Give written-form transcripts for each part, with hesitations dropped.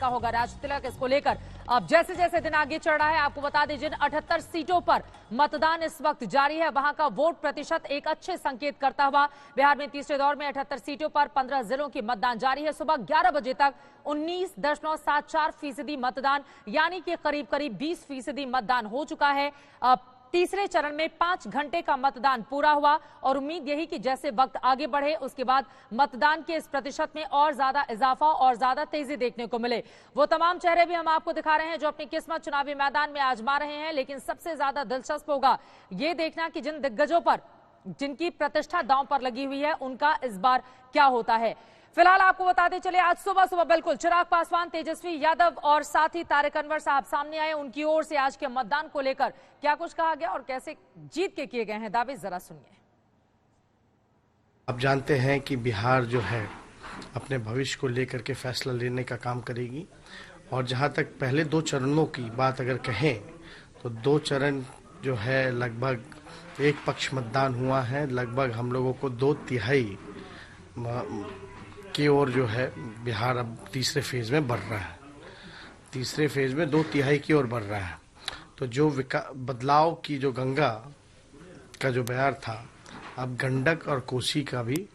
किसका होगा राज तिलक, इसको लेकर अब जैसे जैसे दिन आगे चढ़ रहा है, आपको बता दें जिन 78 सीटों पर मतदान इस वक्त जारी है वहां का वोट प्रतिशत एक अच्छे संकेत करता हुआ बिहार में तीसरे दौर में 78 सीटों पर 15 जिलों की मतदान जारी है। सुबह 11 बजे तक 19.74% मतदान यानी कि करीब करीब 20% मतदान हो चुका है। तीसरे चरण में 5 घंटे का मतदान पूरा हुआ और उम्मीद यही कि जैसे वक्त आगे बढ़े उसके बाद मतदान के इस प्रतिशत में और ज्यादा इजाफा और ज्यादा तेजी देखने को मिले। वो तमाम चेहरे भी हम आपको दिखा रहे हैं जो अपनी किस्मत चुनावी मैदान में आजमा रहे हैं, लेकिन सबसे ज्यादा दिलचस्प होगा ये देखना कि जिन दिग्गजों पर जिनकी प्रतिष्ठा दांव पर लगी हुई है उनका इस बार क्या होता है। फिलहाल आपको बताते चले आज सुबह बिल्कुल चिराग पासवान, तेजस्वी यादव और साथ ही तारिक अनवर साहब सामने आए। उनकी ओर से आज के मतदान को लेकर क्या कुछ कहा गया और कैसे जीत के किए गए हैं दावे, जरा सुनिए। आप जानते हैं कि बिहार जो है अपने भविष्य को लेकर के फैसला लेने का काम करेगी और जहां तक पहले 2 चरणों की बात अगर कहें तो 2 चरण जो है लगभग एक पक्ष मतदान हुआ है। लगभग हम लोगों को 2/3 की ओर जो है बिहार अब तीसरे फेज में बढ़ रहा है। तीसरे फेज में 2/3 की ओर बढ़ रहा है। तो जो बदलाव की जो गंगा का जो बयार था, अब गंडक और कोसी का भी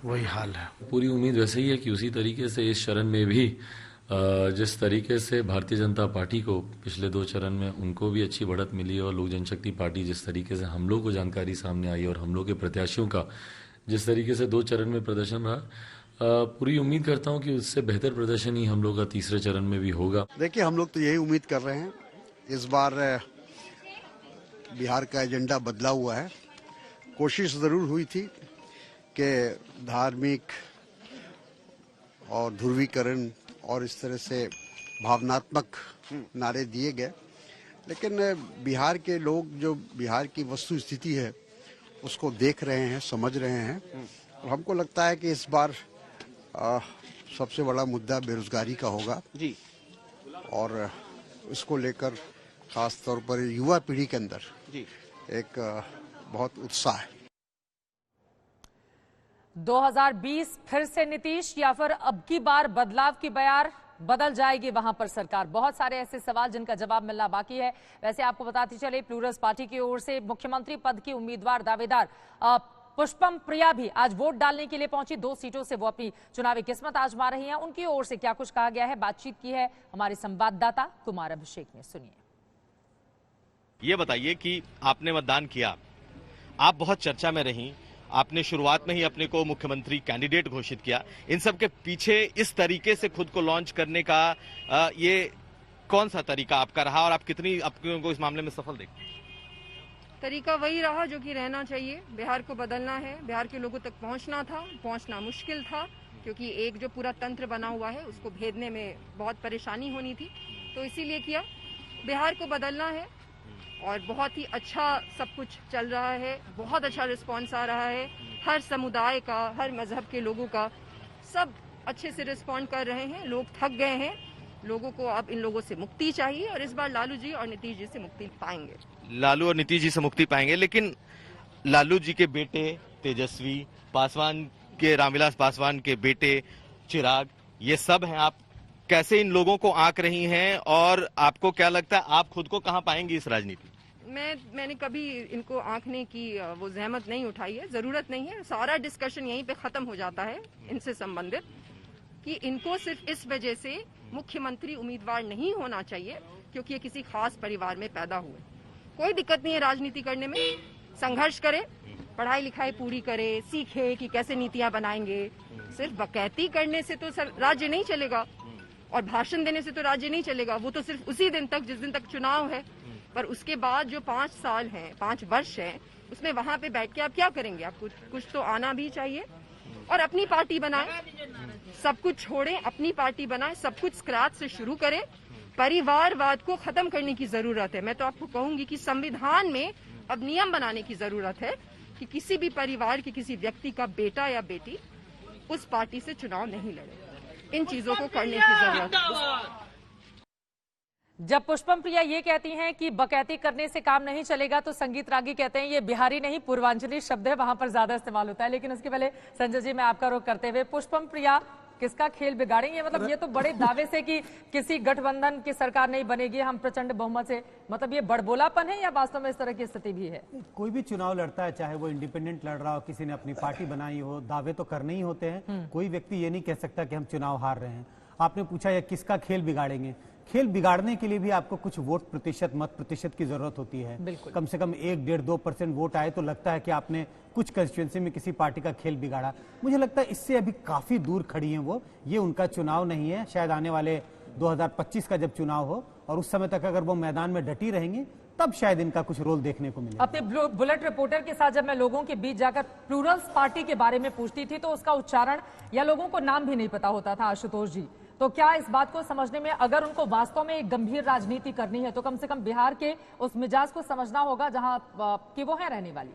वही हाल है। पूरी उम्मीद वैसे ही है कि उसी तरीके से इस चरण में भी जिस तरीके से भारतीय जनता पार्टी को पिछले 2 चरण में उनको भी अच्छी बढ़त मिली और लोक जनशक्ति पार्टी जिस तरीके से हम लोग को जानकारी सामने आई और हम लोग के प्रत्याशियों का जिस तरीके से 2 चरण में प्रदर्शन रहा, पूरी उम्मीद करता हूं कि उससे बेहतर प्रदर्शन ही हम लोग का तीसरे चरण में भी होगा। देखिए, हम लोग तो यही उम्मीद कर रहे हैं। इस बार बिहार का एजेंडा बदला हुआ है। कोशिश जरूर हुई थी कि धार्मिक और ध्रुवीकरण और इस तरह से भावनात्मक नारे दिए गए, लेकिन बिहार के लोग जो बिहार की वस्तु स्थिति है उसको देख रहे हैं, समझ रहे हैं और हमको लगता है कि इस बार सबसे बड़ा मुद्दा बेरोजगारी का होगा जी और इसको लेकर खास तौर पर युवा पीढ़ी के अंदर जी एक बहुत उत्साह है। 2020 फिर से नीतीश या फिर अब की बार बदलाव की बयार बदल जाएगी वहां पर सरकार? बहुत सारे ऐसे सवाल जिनका जवाब मिलना बाकी है। वैसे आपको बताते चले प्लूरल्स पार्टी की ओर से मुख्यमंत्री पद की उम्मीदवार दावेदार पुष्पम प्रिया भी आज वोट डालने के लिए पहुंची। 2 सीटों से वो अपनी चुनावी किस्मत आजमा रही हैं। उनकी ओर से क्या कुछ कहा गया है, बातचीत की है हमारे संवाददाता कुमार अभिषेक ने, सुनिए। ये बताइए कि आपने मतदान किया, आप बहुत चर्चा में रहीं, आपने शुरुआत में ही अपने को मुख्यमंत्री कैंडिडेट घोषित किया। इन सब के पीछे इस तरीके से खुद को लॉन्च करने का ये कौन सा तरीका आपका रहा और आप कितनी अपने को इस मामले में सफल देखते हैं? तरीका वही रहा जो कि रहना चाहिए। बिहार को बदलना है, बिहार के लोगों तक पहुंचना था, पहुंचना मुश्किल था क्योंकि एक जो पूरा तंत्र बना हुआ है उसको भेदने में बहुत परेशानी होनी थी, तो इसीलिए किया। बिहार को बदलना है और बहुत ही अच्छा सब कुछ चल रहा है, बहुत अच्छा रिस्पांस आ रहा है। हर समुदाय का, हर मजहब के लोगों का सब अच्छे से रिस्पॉन्ड कर रहे हैं। लोग थक गए हैं, लोगों को अब इन लोगों से मुक्ति चाहिए और इस बार लालू जी और नीतीश जी से मुक्ति पाएंगे। लालू और नीतीश जी से मुक्ति पाएंगे, लेकिन लालू जी के बेटे तेजस्वी पासवान के, रामविलास पासवान के बेटे चिराग, ये सब हैं। आप कैसे इन लोगों को आंक रही हैं और आपको क्या लगता है आप खुद को कहां पाएंगी इस राजनीति? मैंने कभी इनको आंकने की वो जहमत नहीं उठाई है, जरूरत नहीं है। सारा डिस्कशन यहीं पे खत्म हो जाता है इनसे संबंधित कि इनको सिर्फ इस वजह से मुख्यमंत्री उम्मीदवार नहीं होना चाहिए क्योंकि ये किसी खास परिवार में पैदा हुए। कोई दिक्कत नहीं है राजनीति करने में, संघर्ष करे, पढ़ाई लिखाई पूरी करे, सीखे कि कैसे नीतियां बनाएंगे। सिर्फ बकैती करने से तो राज्य नहीं चलेगा और भाषण देने से तो राज्य नहीं चलेगा। वो तो सिर्फ उसी दिन तक जिस दिन तक चुनाव है, पर उसके बाद जो 5 साल हैं, 5 वर्ष हैं, उसमें वहां पे बैठ के आप क्या करेंगे? आपको कुछ तो आना भी चाहिए और अपनी पार्टी बनाए, सब कुछ छोड़ें, अपनी पार्टी बनाए, सब कुछ स्क्रैच से शुरू करें। परिवारवाद को खत्म करने की जरूरत है। मैं तो आपको कहूंगी कि संविधान में अब नियम बनाने की जरूरत है कि किसी भी परिवार के किसी व्यक्ति का बेटा या बेटी उस पार्टी से चुनाव नहीं लड़े। इन चीजों को करने की जरूरत है। जब पुष्पम प्रिया ये कहती हैं कि बकैती करने से काम नहीं चलेगा, तो संगीत रागी कहते हैं ये बिहारी नहीं पूर्वांचली शब्द है, वहां पर ज्यादा इस्तेमाल होता है। लेकिन उसके पहले संजय जी, मैं आपका रुख करते हुए, पुष्पम प्रिया किसका खेल बिगाड़ेंगे? मतलब ये तो बड़े दावे से कि किसी गठबंधन की सरकार नहीं बनेगी, हम प्रचंड बहुमत से, मतलब ये बड़बोलापन है या वास्तव में इस तरह की स्थिति भी है? कोई भी चुनाव लड़ता है, चाहे वो इंडिपेंडेंट लड़ रहा हो, किसी ने अपनी पार्टी बनाई हो, दावे तो करने ही होते हैं। कोई व्यक्ति ये नहीं कह सकता कि हम चुनाव हार रहे हैं। आपने पूछा ये किसका खेल बिगाड़ेंगे? खेल बिगाड़ने के लिए भी आपको कुछ वोट प्रतिशत, मत प्रतिशत की जरूरत होती है। कम से कम 1-1.5-2% वोट आए तो लगता है कि आपने कुछ कंस्टिट्यूएंसी में किसी पार्टी का खेल बिगाड़ा। मुझे लगता है इससे अभी काफी दूर खड़ी हैं वो। ये उनका चुनाव नहीं है। शायद आने वाले 2025 का जब चुनाव हो और उस समय तक अगर वो मैदान में डटी रहेंगी तब शायद इनका कुछ रोल देखने को मिले। अपने बुलेट रिपोर्टर के साथ जब मैं लोगों के बीच जाकर प्लूरल्स पार्टी के बारे में पूछती थी तो उसका उच्चारण या लोगों को नाम भी नहीं पता होता था। आशुतोष जी, तो क्या इस बात को समझने में, अगर उनको वास्तव में एक गंभीर राजनीति करनी है तो कम से कम बिहार के उस मिजाज को समझना होगा जहां कि वो है रहने वाली?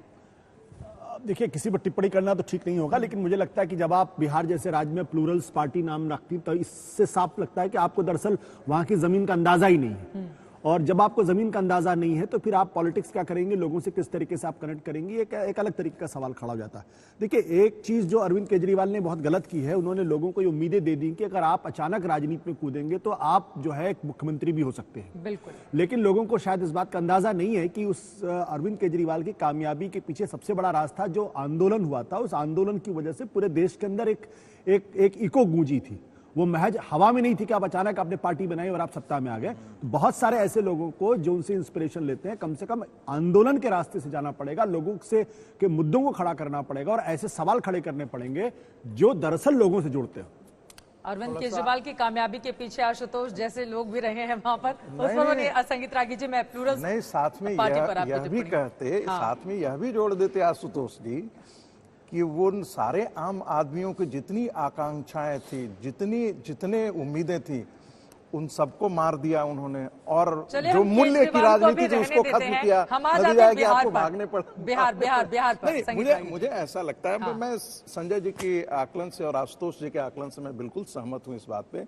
देखिए, किसी पर टिप्पणी करना तो ठीक नहीं होगा, लेकिन मुझे लगता है कि जब आप बिहार जैसे राज्य में प्लूरल्स पार्टी नाम रखती तो इससे साफ लगता है कि आपको दरअसल वहां की जमीन का अंदाजा ही नहीं है। और जब आपको जमीन का अंदाजा नहीं है तो फिर आप पॉलिटिक्स क्या करेंगे, लोगों से किस तरीके से आप कनेक्ट करेंगे, एक अलग तरीके का सवाल खड़ा हो जाता है। देखिए, एक चीज जो अरविंद केजरीवाल ने बहुत गलत की है, उन्होंने लोगों को ये उम्मीदें दे दी कि अगर आप अचानक राजनीति में कूदेंगे तो आप जो है एक मुख्यमंत्री भी हो सकते हैं। बिल्कुल। लेकिन लोगों को शायद इस बात का अंदाजा नहीं है कि उस अरविंद केजरीवाल की कामयाबी के पीछे सबसे बड़ा राज था जो आंदोलन हुआ था। उस आंदोलन की वजह से पूरे देश के अंदर एक इको गूंजी थी। वो महज हवा में नहीं थी कि आप अचानक आपने पार्टी बनाई और आप सत्ता में आ गए। बहुत सारे ऐसे लोगों को जो उनसे इंस्पिरेशन लेते हैं, कम से कम आंदोलन के रास्ते से जाना पड़ेगा, लोगों से के मुद्दों को खड़ा करना पड़ेगा और ऐसे सवाल खड़े करने पड़ेंगे जो दरअसल लोगों से जुड़ते हैं। अरविंद केजरीवाल की कामयाबी के पीछे आशुतोष जैसे लोग भी रहे हैं वहां पर, उस पर संगीत रागी जी, मैं प्लूरल्स नहीं, साथ में यह भी कहते, साथ में यह भी जोड़ देते आशुतोष जी कि वो सारे आम आदमियों की जितनी आकांक्षाएं थी, जितने उम्मीदें थी, उन सबको मार दिया उन्होंने और जो मूल्य की राजनीति थी उसको खत्म किया। हम आ जाते हैं बिहार आपको पर। भागने पड़ बिहार पर। नहीं, मुझे ऐसा लगता है। हाँ। मैं संजय जी के आकलन से और आशुतोष जी के आकलन से मैं बिल्कुल सहमत हूँ इस बात पे।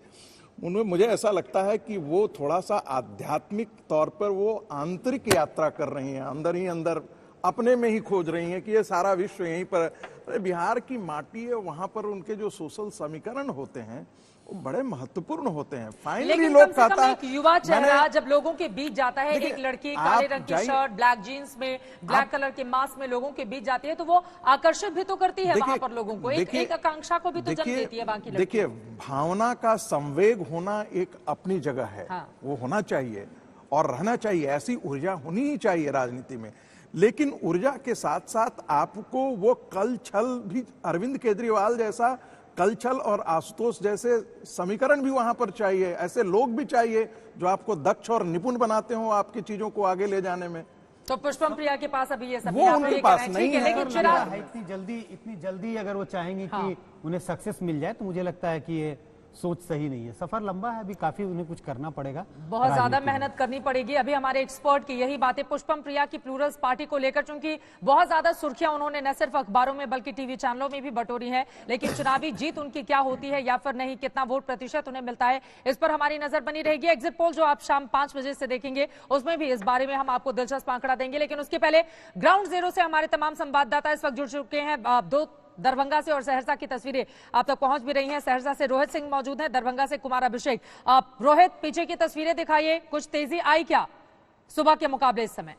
मुझे ऐसा लगता है कि वो थोड़ा सा आध्यात्मिक तौर पर वो आंतरिक यात्रा कर रही हैं, अंदर ही अंदर अपने में ही खोज रही हैं कि ये सारा विश्व यहीं पर। बिहार की माटी है, वहां पर उनके जो सोशल समीकरण होते हैं वो बड़े महत्वपूर्ण होते हैं। फाइनली लोग कहता है, युवा चेहरा जब लोगों के बीच जाता है, एक लड़की काले रंग की शर्ट, ब्लैक जीन्स में, ब्लैक कलर के मास्क में लोगों के बीच जाती है तो वो आकर्षित भी तो करती है वहां पर लोगों को, एक आकांक्षा को भी तो जन्म देती है बाकी। देखिए, भावना का संवेग होना एक अपनी जगह है। हाँ। वो होना चाहिए और रहना चाहिए, ऐसी ऊर्जा होनी ही चाहिए राजनीति में। लेकिन ऊर्जा के साथ साथ आपको वो कल छल भी, अरविंद केजरीवाल जैसा कल छल और आशुतोष जैसे समीकरण भी वहां पर चाहिए। ऐसे लोग भी चाहिए जो आपको दक्ष और निपुण बनाते हो आपकी चीजों को आगे ले जाने में। तो पुष्पम प्रिया के पास अभी ये सब वो उनके पास नहीं है। लेकिन इतनी जल्दी अगर वो चाहेंगे कि उन्हें सक्सेस मिल जाए तो मुझे लगता है कि ये सोच सही नहीं है। सफर लंबा है, अभी काफी उन्हें कुछ करना पड़ेगा, बहुत ज्यादा मेहनत करनी पड़ेगी। अभी हमारे एक्सपर्ट की यही बातें पुष्पम प्रिया की प्लूरल्स पार्टी को लेकर, चूंकि बहुत ज्यादा सुर्खियां उन्होंने न सिर्फ अखबारों में बल्कि टीवी चैनलों में भी बटोरी है, लेकिन चुनावी जीत उनकी क्या होती है या फिर नहीं, कितना वोट प्रतिशत उन्हें मिलता है, इस पर हमारी नजर बनी रहेगी। एग्जिट पोल जो आप शाम 5 बजे से देखेंगे उसमें भी इस बारे में हम आपको दिलचस्प आंकड़ा देंगे। लेकिन उसके पहले ग्राउंड जीरो से हमारे तमाम संवाददाता इस वक्त जुड़ चुके हैं। दो दरभंगा से और सहरसा की तस्वीरें आप तक पहुंच भी रही हैं। सहरसा से रोहित सिंह मौजूद हैं, दरभंगा से कुमार अभिषेक। रोहित, पीछे की तस्वीरें दिखाइए, कुछ तेजी आई क्या सुबह के मुकाबले इस समय?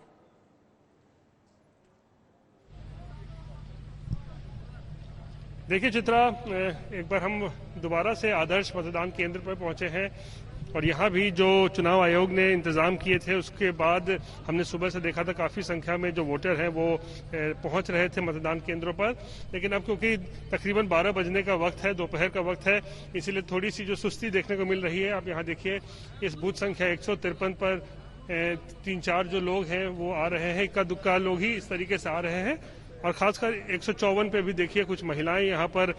देखिए चित्रा, एक बार हम दोबारा से आदर्श मतदान केंद्र पर पहुंचे हैं और यहाँ भी जो चुनाव आयोग ने इंतजाम किए थे उसके बाद हमने सुबह से देखा था काफी संख्या में जो वोटर हैं वो पहुंच रहे थे मतदान केंद्रों पर। लेकिन अब क्योंकि तकरीबन 12 बजने का वक्त है, दोपहर का वक्त है, इसीलिए थोड़ी सी जो सुस्ती देखने को मिल रही है। आप यहाँ देखिए, इस बूथ संख्या 153 पर 3-4 जो लोग हैं वो आ रहे हैं, इक्का दुक्का लोग ही इस तरीके से आ रहे हैं। और खासकर 154 पे भी देखिए कुछ महिलाएं यहाँ पर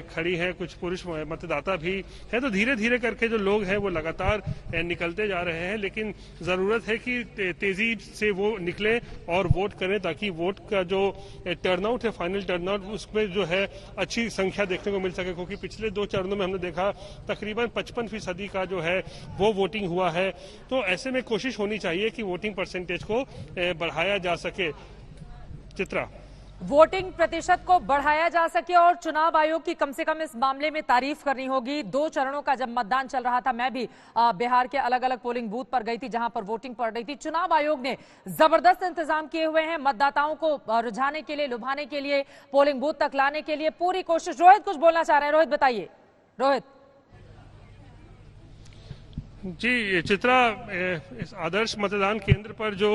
खड़ी हैं, कुछ पुरुष मतदाता भी हैं। तो धीरे धीरे करके जो लोग हैं वो लगातार निकलते जा रहे हैं, लेकिन जरूरत है कि तेजी से वो निकलें और वोट करें ताकि वोट का जो टर्नआउट है, फाइनल टर्नआउट, उसमें जो है अच्छी संख्या देखने को मिल सके। क्योंकि पिछले 2 चरणों में हमने देखा तकरीबन 55% का जो है वो वोटिंग हुआ है। तो ऐसे में कोशिश होनी चाहिए कि वोटिंग परसेंटेज को बढ़ाया जा सके। चित्रा, वोटिंग प्रतिशत को बढ़ाया जा सके और चुनाव आयोग की कम से कम इस मामले में तारीफ करनी होगी। 2 चरणों का जब मतदान चल रहा था, मैं भी बिहार के अलग अलग पोलिंग बूथ पर गई थी जहां पर वोटिंग पड़ रही थी। चुनाव आयोग ने जबरदस्त इंतजाम किए हुए हैं, मतदाताओं को रुझाने के लिए, लुभाने के लिए, पोलिंग बूथ तक लाने के लिए पूरी कोशिश। रोहित कुछ बोलना चाह रहे हैं, रोहित बताइए। रोहित जी चित्रा, इस आदर्श मतदान केंद्र पर जो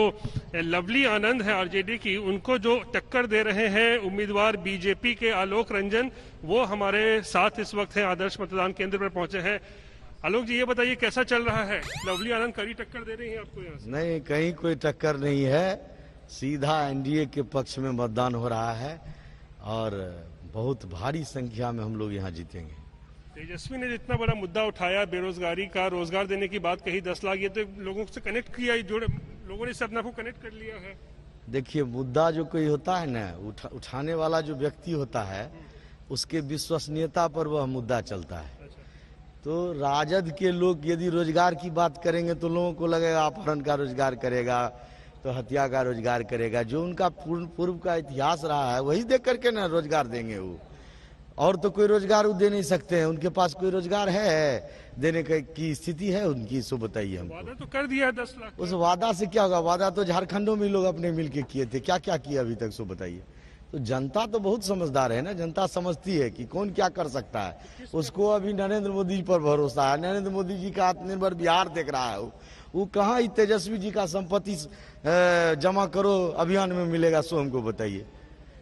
लवली आनंद है आरजेडी की, उनको जो टक्कर दे रहे हैं उम्मीदवार बीजेपी के आलोक रंजन, वो हमारे साथ इस वक्त है, आदर्श मतदान केंद्र पर पहुंचे हैं। आलोक जी, ये बताइए कैसा चल रहा है? लवली आनंद कड़ी टक्कर दे रही है आपको यहाँ से? नहीं, कहीं कोई टक्कर नहीं है, सीधा एनडीए के पक्ष में मतदान हो रहा है और बहुत भारी संख्या में हम लोग यहाँ जीतेंगे। तेजस्वी ने जितना बड़ा मुद्दा उठाया, बेरोजगारी का, रोजगार देने की बात कही, 10 लाख, ये तो लोगों से कनेक्ट किया, जोड़े लोगों ने इससे अपने आप को कनेक्ट कर लिया है। देखिए, मुद्दा जो कोई होता है ना, उठाने वाला जो व्यक्ति होता है, उसके विश्वसनीयता पर वह मुद्दा चलता है। तो राजद के लोग यदि रोजगार की बात करेंगे तो लोगों को लगेगा अपहरण का रोजगार करेगा, तो हत्या का रोजगार करेगा। जो उनका पूर्व का इतिहास रहा है वही देख करके ना रोजगार देंगे वो, और तो कोई रोजगार वो दे नहीं सकते हैं। उनके पास कोई रोजगार है देने की स्थिति है उनकी, सो बताइए हमको। वादा तो कर दिया 10 लाख। उस वादा से क्या होगा? वादा तो झारखंडों में लोग अपने मिलके किए थे, क्या क्या किया अभी तक, सो बताइए। तो जनता तो बहुत समझदार है ना, जनता समझती है कि कौन क्या कर सकता है। उसको अभी नरेंद्र मोदी पर भरोसा है, नरेंद्र मोदी जी का आत्मनिर्भर बिहार देख रहा है। वो कहाँ तेजस्वी जी का संपत्ति जमा करो अभियान में मिलेगा, सो हमको बताइए।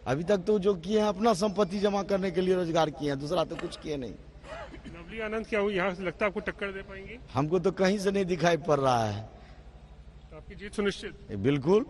अभी तक तो जो किए हैं अपना संपत्ति जमा करने के लिए रोजगार किए हैं, दूसरा तो कुछ किए नहीं। लवली आनंद क्या यहाँ से लगता है आपको टक्कर दे पाएंगे? हमको तो कहीं से नहीं दिखाई पड़ रहा है। तो आपकी जीत सुनिश्चित? बिल्कुल।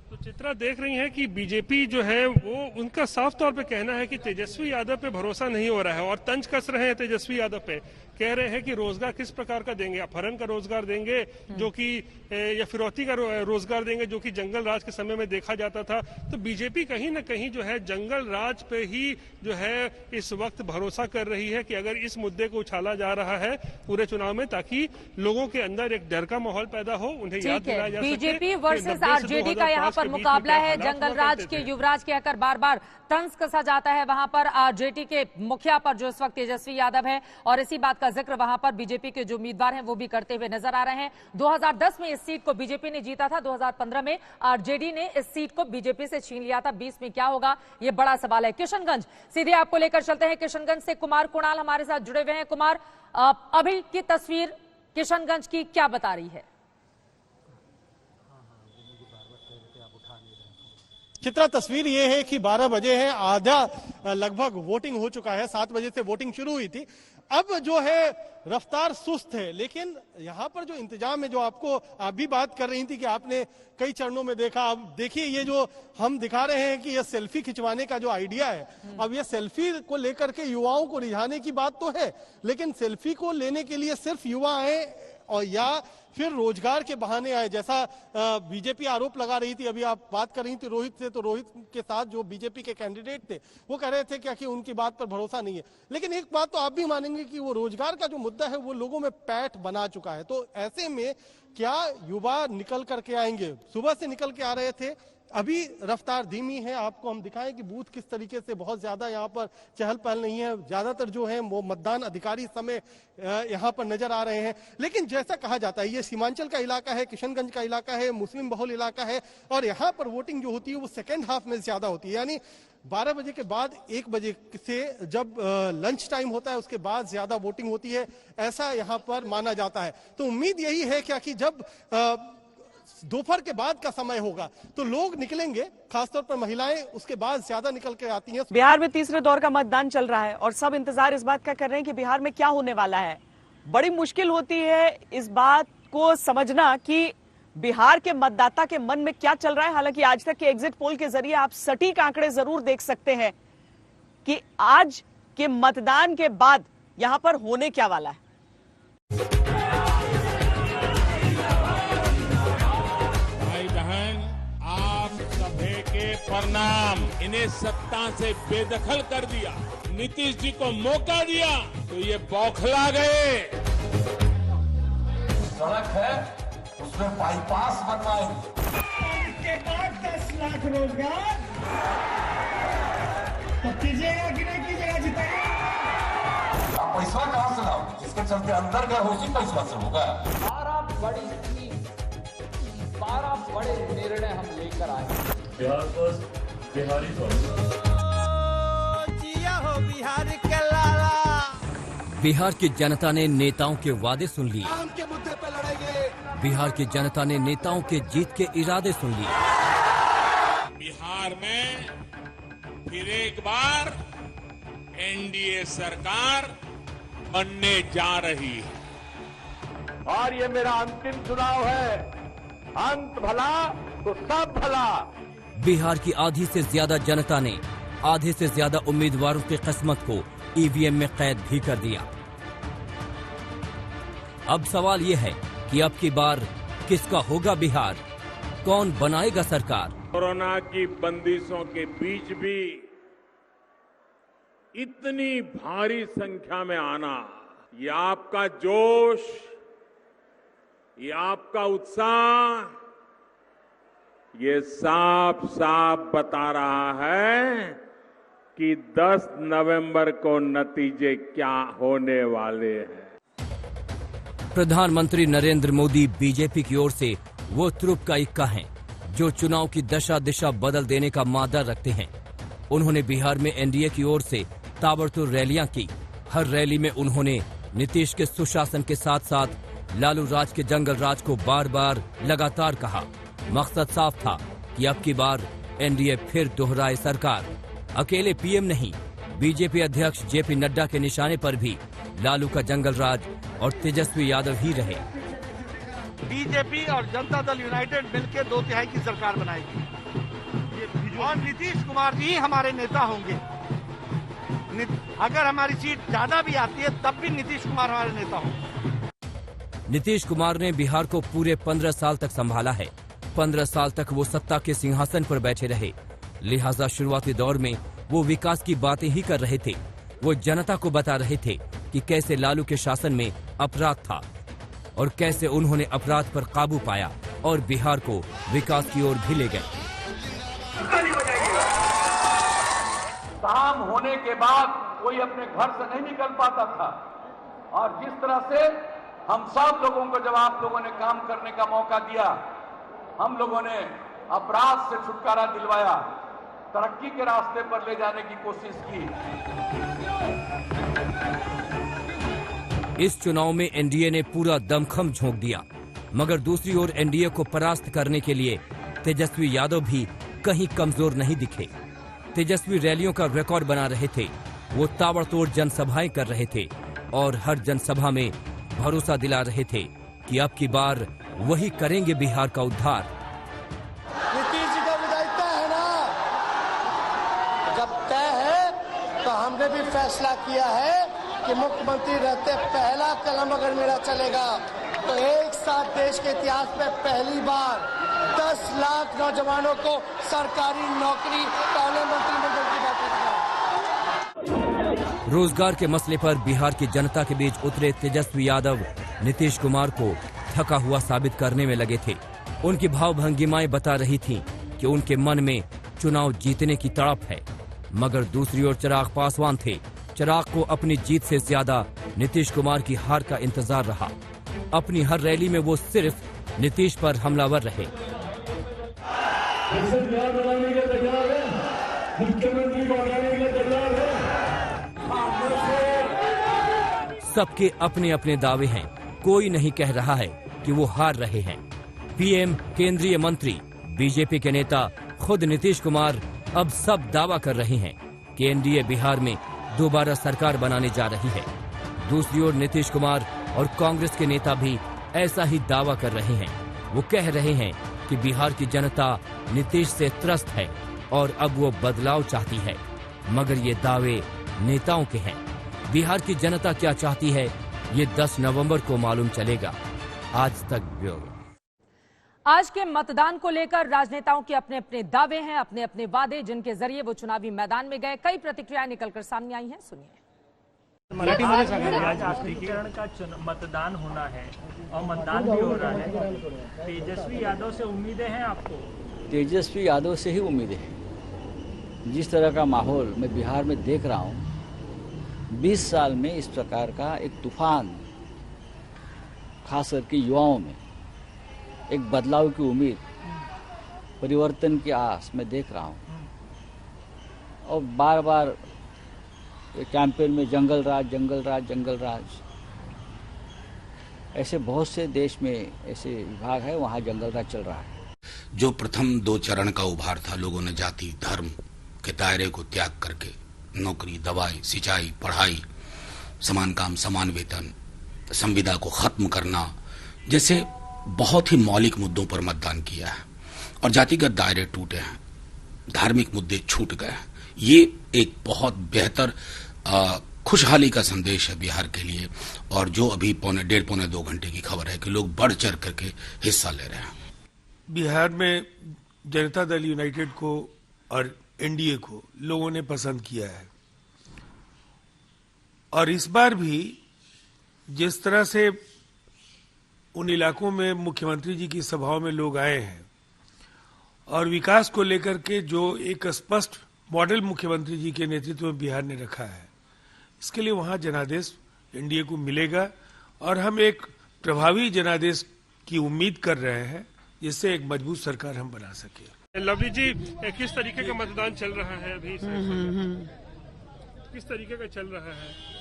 तो चित्रा देख रही है कि बीजेपी जो है वो, उनका साफ तौर पे कहना है कि तेजस्वी यादव पे भरोसा नहीं हो रहा है और तंज कस रहे हैं तेजस्वी यादव पे। कह रहे हैं कि रोजगार किस प्रकार का देंगे, अपहरण का रोजगार देंगे जो कि, या फिरौती का रोजगार देंगे जो कि जंगल राज के समय में देखा जाता था। तो बीजेपी कहीं ना कहीं जो है जंगल राज पे ही जो है इस वक्त भरोसा कर रही है कि अगर इस मुद्दे को उछाला जा रहा है पूरे चुनाव में, ताकि लोगों के अंदर एक डर का माहौल पैदा हो, उन्हें याद दिलाया जा सके। बीजेपी वर्सेस आरजेडी का यहाँ पर मुकाबला है। जंगल राज के युवराज कहकर बार बार तंज कसा जाता है वहां पर आरजेडी के मुखिया पर, जो इस वक्त तेजस्वी यादव है, और इसी बात का जिक्र वहां पर बीजेपी के जो उम्मीदवार हैं वो भी करते हुए नजर आ रहे हैं। 2010 में इस सीट को बीजेपी ने जीता था, 2015 में आरजेडी ने इस सीट को बीजेपी से छीन लिया था। 20 में क्या होगा, ये बड़ा सवाल है। किशनगंज सीधे आपको लेकर चलते हैं। किशनगंज से कुमार कुणाल हमारे साथ जुड़े हुए हैं। कुमार, अभी की तस्वीर किशनगंज की क्या बता रही है? चित्रा, तस्वीर ये है कि 12 बजे है, आधा लगभग वोटिंग हो चुका है। 7 बजे से वोटिंग शुरू हुई थी। अब जो है रफ्तार सुस्त है, लेकिन यहाँ पर जो इंतजाम है, जो आप भी बात कर रही थी कि आपने कई चरणों में देखा। अब देखिए, ये जो हम दिखा रहे हैं कि ये सेल्फी खिंचवाने का जो आइडिया है, अब ये सेल्फी को लेकर के युवाओं को रिझाने की बात तो है, लेकिन सेल्फी को लेने के लिए सिर्फ युवा आए और या फिर रोजगार के बहाने आए, जैसा बीजेपी आरोप लगा रही थी। अभी आप बात कर रही थी रोहित से, तो रोहित के साथ जो बीजेपी के कैंडिडेट थे वो कह रहे थे क्या कि उनकी बात पर भरोसा नहीं है। लेकिन एक बात तो आप भी मानेंगे कि वो रोजगार का जो मुद्दा है वो लोगों में पैठ बना चुका है। तो ऐसे में क्या युवा निकल करके आएंगे? सुबह से निकल के आ रहे थे, अभी रफ्तार धीमी है। आपको हम दिखाएं कि बूथ किस तरीके से, बहुत ज्यादा यहाँ पर चहल पहल नहीं है। ज्यादातर जो है वो मतदान अधिकारी समय यहाँ पर नजर आ रहे हैं। लेकिन जैसा कहा जाता है, ये सीमांचल का इलाका है, किशनगंज का इलाका है, मुस्लिम बहुल इलाका है, और यहाँ पर वोटिंग जो होती है वो सेकेंड हाफ में ज्यादा होती है। यानी 12 बजे के बाद 1 बजे से जब लंच टाइम होता है उसके बाद ज्यादा वोटिंग होती है, ऐसा यहाँ पर माना जाता है। तो उम्मीद यही है क्या कि जब दोपहर के बाद का समय होगा तो लोग निकलेंगे, खासतौर पर महिलाएं उसके बाद ज्यादा निकल के आती हैं। बिहार में तीसरे दौर का मतदान चल रहा है और सब इंतजार इस बात का कर रहे हैं कि बिहार में क्या होने वाला है। बड़ी मुश्किल होती है इस बात को समझना कि बिहार के मतदाता के मन में क्या चल रहा है। हालांकि आज तक के एग्जिट पोल के जरिए आप सटीक आंकड़े जरूर देख सकते हैं कि आज के मतदान के बाद यहां पर होने क्या वाला है। परिणाम इन्हें सत्ता से बेदखल कर दिया, नीतीश जी को मौका दिया तो ये बौखला गए। सड़क है उसमें बाईपास बनवाएंगे। 10 लाख रोजगार तो कीजिएगा कि नहीं कीजिएगा, जिताइएगा। आप पैसा कहाँ से लाओ? जिसके चलते अंदर गए उसी पैसा से होगा। 12 बड़े निर्णय हम लेकर आए। Bihar first, Bihari first. जिया हो बिहार के लाला। बिहार की जनता ने नेताओं के वादे सुन लिए। काम के मुद्दे पे लड़ेंगे। बिहार की जनता ने नेताओं के जीत के इरादे सुन लिए। बिहार में फिर एक बार एनडीए सरकार बनने जा रही है और ये मेरा अंतिम चुनाव है। अंत भला तो सब भला। बिहार की आधी से ज्यादा जनता ने आधे से ज्यादा उम्मीदवारों की किस्मत को ईवीएम में कैद भी कर दिया। अब सवाल ये है कि अब की बार किसका होगा बिहार, कौन बनाएगा सरकार। कोरोना की बंदिशों के बीच भी इतनी भारी संख्या में आना, ये आपका जोश, ये आपका उत्साह, ये साफ साफ बता रहा है कि 10 नवंबर को नतीजे क्या होने वाले हैं। प्रधानमंत्री नरेंद्र मोदी बीजेपी की ओर से वो तुरुप का इक्का हैं जो चुनाव की दशा दिशा बदल देने का मादा रखते हैं। उन्होंने बिहार में एनडीए की ओर से ताबड़तोड़ रैलियां की। हर रैली में उन्होंने नीतीश के सुशासन के साथ साथ लालू राज के जंगल राज को बार बार लगातार कहा। मकसद साफ था कि अब की बार एनडीए फिर दोहराए सरकार। अकेले पीएम नहीं, बीजेपी अध्यक्ष जेपी नड्डा के निशाने पर भी लालू का जंगल राज और तेजस्वी यादव ही रहे। बीजेपी और जनता दल यूनाइटेड मिलकर 2/3 की सरकार बनाएगी और नीतीश कुमार जी हमारे नेता होंगे। अगर हमारी सीट ज्यादा भी आती है तब भी नीतीश कुमार हमारे नेता होंगे। नीतीश कुमार ने बिहार को पूरे 15 साल तक संभाला है। 15 साल तक वो सत्ता के सिंहासन पर बैठे रहे, लिहाजा शुरुआती दौर में वो विकास की बातें ही कर रहे थे। वो जनता को बता रहे थे कि कैसे लालू के शासन में अपराध था और कैसे उन्होंने अपराध पर काबू पाया और बिहार को विकास की ओर भी ले गए। काम होने के बाद कोई अपने घर से नहीं निकल पाता था और जिस तरह से हम सब लोगों को जब आप लोगों ने काम करने का मौका दिया, हम लोगों ने अपराध से छुटकारा दिलवाया, तरक्की के रास्ते पर ले जाने की कोशिश की। इस चुनाव में एनडीए ने पूरा दमखम झोंक दिया, मगर दूसरी ओर एनडीए को परास्त करने के लिए तेजस्वी यादव भी कहीं कमजोर नहीं दिखे। तेजस्वी रैलियों का रिकॉर्ड बना रहे थे। वो ताबड़तोड़ जनसभाएं कर रहे थे और हर जनसभा में भरोसा दिला रहे थे कि अब की बार वही करेंगे बिहार का उद्धार। नीतीश जी का विदाई तय है ना? जब तय है तो हमने भी फैसला किया है कि मुख्यमंत्री रहते पहला कदम अगर मेरा चलेगा तो एक साथ देश के इतिहास में पहली बार 10 लाख नौजवानों को सरकारी नौकरी पहले मंत्रिमंडल की बात करेगा। रोजगार के मसले पर बिहार की जनता के बीच उतरे तेजस्वी यादव नीतीश कुमार को थका हुआ साबित करने में लगे थे। उनकी भावभंगिमाएं बता रही थीं कि उनके मन में चुनाव जीतने की तड़प है, मगर दूसरी ओर चिराग पासवान थे। चिराग को अपनी जीत से ज्यादा नीतीश कुमार की हार का इंतजार रहा। अपनी हर रैली में वो सिर्फ नीतीश पर हमलावर रहे। सबके अपने अपने दावे हैं, कोई नहीं कह रहा है कि वो हार रहे हैं। पीएम, केंद्रीय मंत्री, बीजेपी के नेता, खुद नीतीश कुमार अब सब दावा कर रहे हैं कि एनडीए बिहार में दोबारा सरकार बनाने जा रही है। दूसरी ओर नीतीश कुमार और कांग्रेस के नेता भी ऐसा ही दावा कर रहे हैं। वो कह रहे हैं कि बिहार की जनता नीतीश से त्रस्त है और अब वो बदलाव चाहती है, मगर ये दावे नेताओं के हैं। बिहार की जनता क्या चाहती है, ये 10 नवंबर को मालूम चलेगा। आज तक ब्यूरो। आज के मतदान को लेकर राजनेताओं के अपने अपने दावे हैं, अपने अपने वादे, जिनके जरिए वो चुनावी मैदान में गए। कई प्रतिक्रियाएं निकलकर सामने आई हैं, सुनिए। चरण का मतदान होना है और मतदान भी हो रहा है। तेजस्वी यादव से उम्मीदें हैं आपको? तेजस्वी यादव से ही उम्मीदें हैं। जिस तरह का माहौल मैं बिहार में देख रहा हूँ, 20 साल में इस प्रकार का एक तूफान, खास करके युवाओं में एक बदलाव की उम्मीद, परिवर्तन की आस मैं देख रहा हूँ। और बार बार कैंपेन में जंगल राज, जंगल राज, जंगल राज, ऐसे बहुत से देश में ऐसे विभाग है, वहाँ जंगल राज चल रहा है। जो प्रथम 2 चरण का उभार था, लोगों ने जाति धर्म के दायरे को त्याग करके नौकरी, दवाई, सिंचाई, पढ़ाई, समान काम समान वेतन, संविदा को खत्म करना जैसे बहुत ही मौलिक मुद्दों पर मतदान किया है और जातिगत दायरे टूटे हैं, धार्मिक मुद्दे छूट गए हैं। ये एक बहुत बेहतर खुशहाली का संदेश है बिहार के लिए, और जो अभी पौने 2 घंटे की खबर है कि लोग बढ़ चढ़ करके हिस्सा ले रहे हैं। बिहार में जनता दल यूनाइटेड को और एनडीए को लोगों ने पसंद किया है, और इस बार भी जिस तरह से उन इलाकों में मुख्यमंत्री जी की सभाओं में लोग आए हैं और विकास को लेकर के जो एक स्पष्ट मॉडल मुख्यमंत्री जी के नेतृत्व में बिहार ने रखा है, इसके लिए वहां जनादेश एनडीए को मिलेगा और हम एक प्रभावी जनादेश की उम्मीद कर रहे हैं, जिससे एक मजबूत सरकार हम बना सके। लवली जी, किस तरीके का मतदान चल रहा है अभी? किस तरीके का चल रहा है?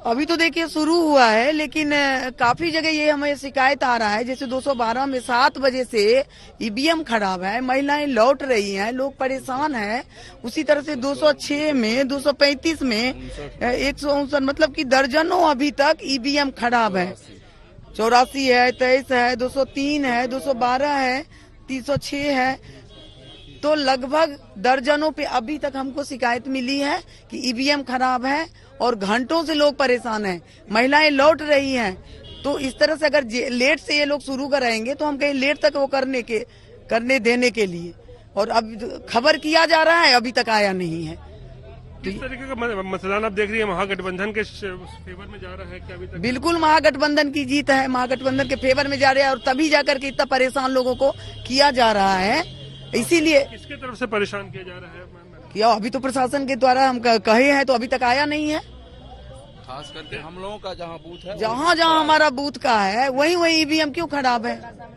अभी तो देखिए शुरू हुआ है, लेकिन काफी जगह ये हमें शिकायत आ रहा है, जैसे 212 में 7 बजे से ईवीएम खराब है, महिलाएं लौट रही हैं, लोग परेशान हैं। उसी तरह से 206 में, 235 में, 159, मतलब कि दर्जनों अभी तक ईवीएम खराब है। 84 है, 23 है, 203 है, 212 है, 306 है, तो लगभग दर्जनों पे अभी तक हमको शिकायत मिली है कि ईवीएम खराब है और घंटों से लोग परेशान हैं, महिलाएं लौट रही हैं। तो इस तरह से अगर लेट से ये लोग शुरू कराएंगे तो हम कहीं लेट तक वो करने देने के लिए, और अब खबर किया जा रहा है, अभी तक आया नहीं है। किस तरीके का मतदान आप देख रही है? महागठबंधन के फेवर में जा रहा है क्या अभी तक? बिल्कुल महागठबंधन की जीत है, महागठबंधन के फेवर में जा रहा है, और तभी जाकर के इतना परेशान लोगों को किया जा रहा है। इसीलिए किसके तरफ से परेशान किया जा रहा है? क्या अभी तो प्रशासन के द्वारा हम कहे हैं, तो अभी तक आया नहीं है। खास करके हम लोगों का जहाँ बूथ है, जहाँ हमारा बूथ का है वहीं ईवीएम क्यों खराब है,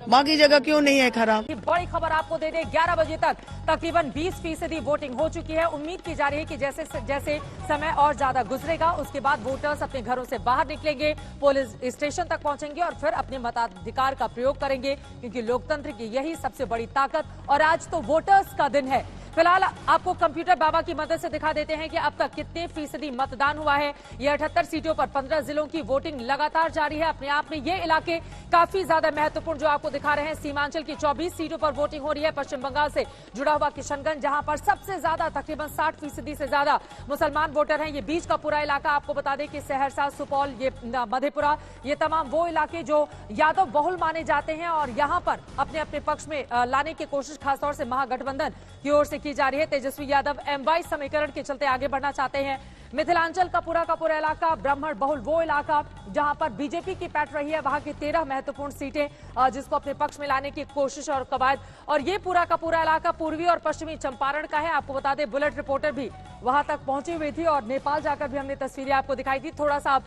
बाकी जगह क्यों नहीं है खराब? बड़ी खबर आपको दे दें, 11 बजे तक तकरीबन 20% वोटिंग हो चुकी है। उम्मीद की जा रही है कि जैसे जैसे समय और ज्यादा गुजरेगा, उसके बाद वोटर्स अपने घरों से बाहर निकलेंगे, पुलिस स्टेशन तक पहुंचेंगे और फिर अपने मताधिकार का प्रयोग करेंगे, क्योंकि लोकतंत्र की यही सबसे बड़ी ताकत। और आज तो वोटर्स का दिन है। फिलहाल आपको कंप्यूटर बाबा की मदद से दिखा देते हैं कि अब तक कितने फीसदी मतदान हुआ है। ये 78 सीटों पर 15 जिलों की वोटिंग लगातार जारी है। अपने आप में ये इलाके काफी ज्यादा महत्वपूर्ण जो आपको दिखा रहे हैं। सीमांचल की 24 सीटों पर वोटिंग हो रही है। पश्चिम बंगाल से जुड़ा हुआ किशनगंज, जहां पर सबसे ज्यादा तकरीबन 60% से ज्यादा मुसलमान वोटर हैं। ये बीच का पूरा इलाका, आपको बता दें कि सहरसा, सुपौल, ये मधेपुरा, ये तमाम वो इलाके जो यादव बहुल माने जाते हैं और यहाँ पर अपने अपने पक्ष में लाने की कोशिश खासतौर से महागठबंधन की ओर से की जा रही है। तेजस्वी यादव M-22 समीकरण के चलते आगे बढ़ना चाहते हैं। मिथिलांचल का पूरा इलाका, ब्राह्मण बहुल वो इलाका जहां पर बीजेपी की पैठ रही है, वहां की 13 महत्वपूर्ण सीटें जिसको अपने पक्ष में लाने की कोशिश और कवायद। और ये पूरा का पूरा इलाका पूर्वी और पश्चिमी चंपारण का है। आपको बता दें, बुलेट रिपोर्टर भी वहां तक पहुंची हुई थी और नेपाल जाकर भी हमने तस्वीरें आपको दिखाई थी। थोड़ा सा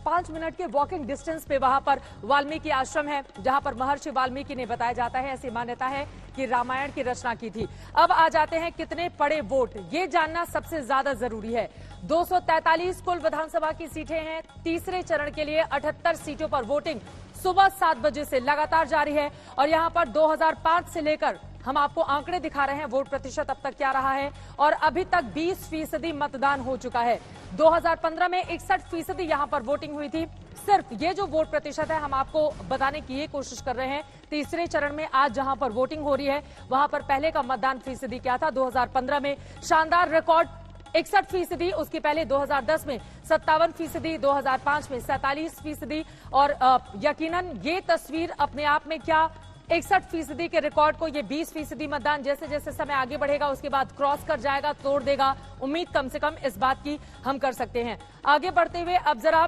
5 मिनट के वॉकिंग डिस्टेंस पे वहां पर वाल्मीकि आश्रम है, जहां पर महर्षि वाल्मीकि ने, बताया जाता है, ऐसी मान्यता है कि रामायण की रचना की थी। अब आ जाते हैं कितने पड़े वोट, ये जानना सबसे ज्यादा जरूरी है। 243 कुल विधानसभा की सीटें हैं। तीसरे चरण के लिए 78 सीटों पर वोटिंग सुबह 7 बजे से लगातार जारी है और यहां पर 2005 से लेकर हम आपको आंकड़े दिखा रहे हैं, वोट प्रतिशत अब तक क्या रहा है। और अभी तक 20% मतदान हो चुका है। 2015 में 61% यहां पर वोटिंग हुई थी। सिर्फ ये जो वोट प्रतिशत है, हम आपको बताने की ये कोशिश कर रहे हैं। तीसरे चरण में आज जहां पर वोटिंग हो रही है, वहां पर पहले का मतदान फीसदी क्या था? 2015 में शानदार रिकॉर्ड 61%, उसके पहले 2010 में 57%, 2005 में 47%। और यकीनन ये तस्वीर अपने आप में क्या 61% के रिकॉर्ड को, ये 20% मतदान जैसे जैसे समय आगे बढ़ेगा उसके बाद क्रॉस कर जाएगा, तोड़ देगा, उम्मीद कम से कम इस बात की हम कर सकते हैं। आगे बढ़ते हुए अब जरा